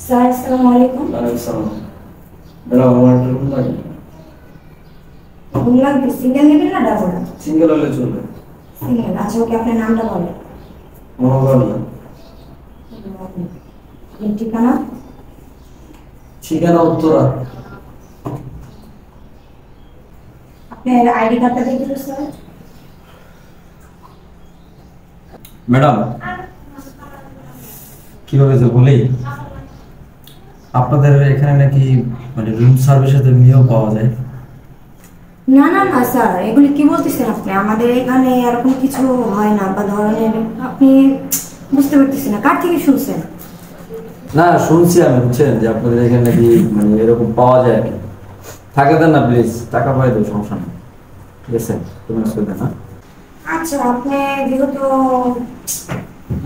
Sir আসসালামু আলাইকুম। ওয়ালাইকুম সালাম। দাঁড়াও, আমার একটা রুম লাগে। রুম লাগবে? সিঙ্গেল নেবেন না ডাবল? সিঙ্গেল হলে চলবে। সিঙ্গেল। আচ্ছা ওকে, আপনার নামটা বলেন। মনোবল। ঠিকানা? ঠিকানা উত্তরা। আপনার আইডি কার্ডটা দেখে দিন স্যার। ম্যাডাম, কিভাবে যে বলি, আপনাদের এখানে নাকি মানে রুম সার্ভিসের মেয়েও পাওয়া যায়? না না না স্যার, এগুলি কি বলতেছেন আপনি? আমাদের এখানে এরকম কিছু হয় না বা ধরনের আপনি বুঝতে পারতেছেন না। কার থেকে শুনছেন? না, শুনছি আমি, বুঝছেন যে আপনাদের এখানে নাকি মানে এরকম পাওয়া যায়। থাকে দেন না প্লিজ, টাকা পাই দেবো, সমস্যা নেই। ঠিক আছে, তুমি অসুবিধা না। আচ্ছা আপনি যেহেতু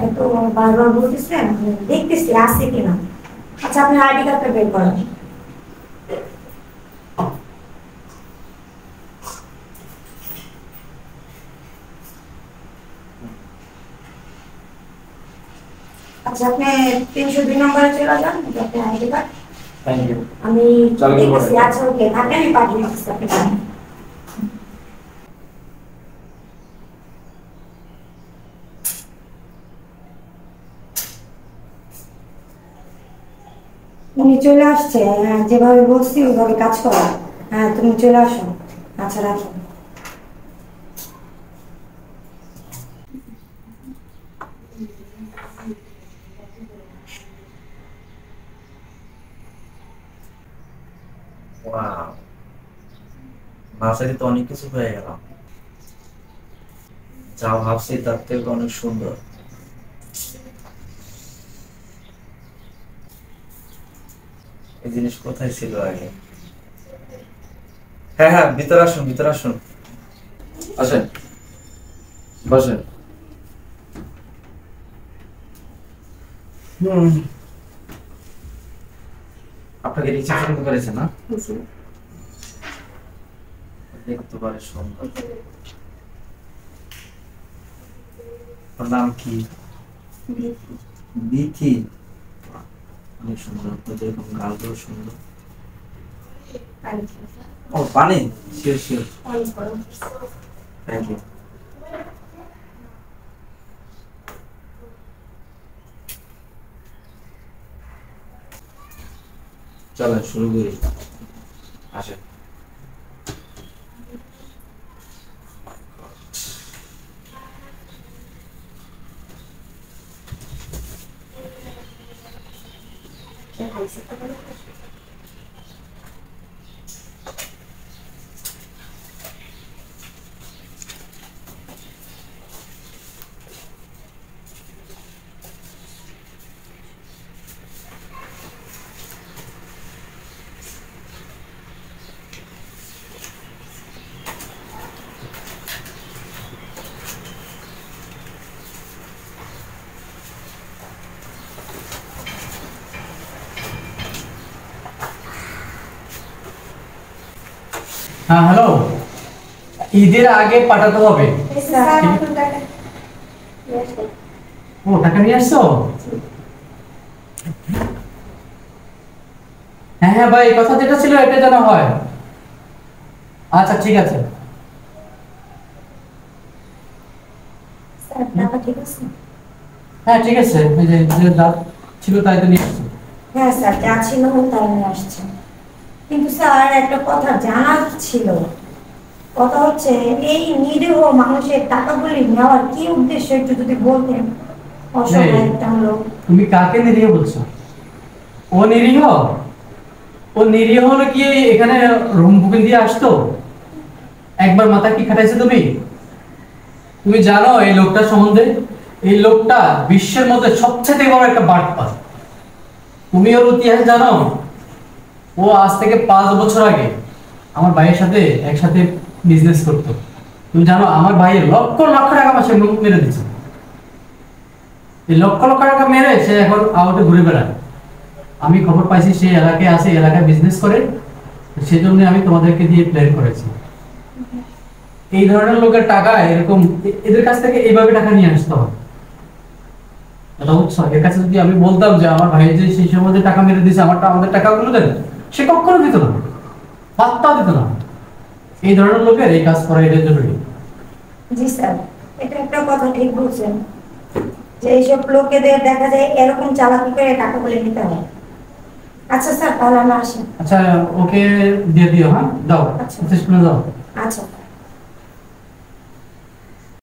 এত বারবার বলতেছেন, দেখতেছি আছে কিনা। আচ্ছা আপনার আইডি কার্ডটা বের করেন। আচ্ছা আপনি 302 নম্বরে চলে যান, আপনার আইডি কার্ড। Thank you. আমি দেখতেছি। আচ্ছা ওকে, থাকে আমি পাঠিয়ে দিচ্ছি আপনাকে। উনি চলে আসছে। হ্যাঁ, যেভাবে বলছি ওইভাবে কাজ করো। হ্যাঁ তুমি চলে আসো। আচ্ছা রাখো। ওয়াও, ভাষাতে তো অনেক কিছু হয়ে গেল। যা ভাবছি তার থেকে অনেক সুন্দর। এই জিনিস কোথায় ছিল আগে? হ্যাঁ হ্যাঁ, ভিতরে আসুন, ভিতরে আসুন, আসেন, বসেন। আপনাকে রিক্সা পছন্দ করেছে না? দেখতে পারে সুন্দর। ওর নাম কি? বিথি। অনেক সুন্দর, আপনার যেরকম গালগুলো সুন্দর। ও পানি, শিওর শিওর, থ্যাংক ইউ। চলেন শুরু করি, আসেন। হ্যাঁ হ্যালো, ঈদের আগে পাঠাতে হবে। ও টাকা নিয়ে আসছো? হ্যাঁ হ্যাঁ ভাই, কথা যেটা ছিল এটা যেন হয়। আচ্ছা ঠিক আছে। হ্যাঁ ঠিক আছে, ওই যে যা ছিল তাই তো নিয়ে আসছি। হ্যাঁ স্যার, যা ছিল তাই নিয়ে আসছে। কিন্তু স্যার একটা কথা জানার ছিল। কথা হচ্ছে এই নিরীহ মানুষের টাকাগুলি নেওয়ার কি উদ্দেশ্য একটু যদি বলতেন। অসহায় একটা লোক। তুমি কাকে নিরীহ বলছো? ও নিরীহ? ও নিরীহ হলো কি এখানে রুম বুকিং দিয়ে আসতো? একবার মাথা কি খাটাইছো তুমি? তুমি জানো এই লোকটা সম্বন্ধে? এই লোকটা বিশ্বের মধ্যে সবচেয়ে বড় একটা বাটপার। তুমি ওর ইতিহাস জানো? ও আজ থেকে 5 বছর আগে আমার ভাইয়ের সাথে একসাথে বিজনেস করতো। তুমি জানো আমার ভাইয়ের লক্ষ লক্ষ টাকা মাসে মেরে দিচ্ছে। এই লক্ষ লক্ষ টাকা মেরে সে এখন আউটে ঘুরে বেড়ায়। আমি খবর পাইছি সে এলাকায় আছে, এলাকায় বিজনেস করে, সেজন্য আমি তোমাদেরকে দিয়ে প্ল্যান করেছি। এই ধরনের লোকের টাকা এরকম এদের কাছ থেকে এইভাবে টাকা নিয়ে আসতে হবে। এটা বুঝছো? এর কাছে যদি আমি বলতাম যে আমার ভাই যে সেই সময় যে টাকা মেরে দিয়েছে আমাদের টাকাগুলো দেন, সে কখনো দিত না, পাত্তা দিত না। এই ধরনের লোকের এই কাজ করা এটা জরুরি। জি স্যার, এটা একটা কথা ঠিক বলছেন যে এইসব লোকেদের দেখা যায় এরকম চালাকি করে টাকা বলে নিতে হয়। আচ্ছা স্যার, তাহলে আমরা আসি। আচ্ছা, ওকে দিয়ে দিও। হ্যাঁ, দাও, আচ্ছা। শুনে দাও। আচ্ছা।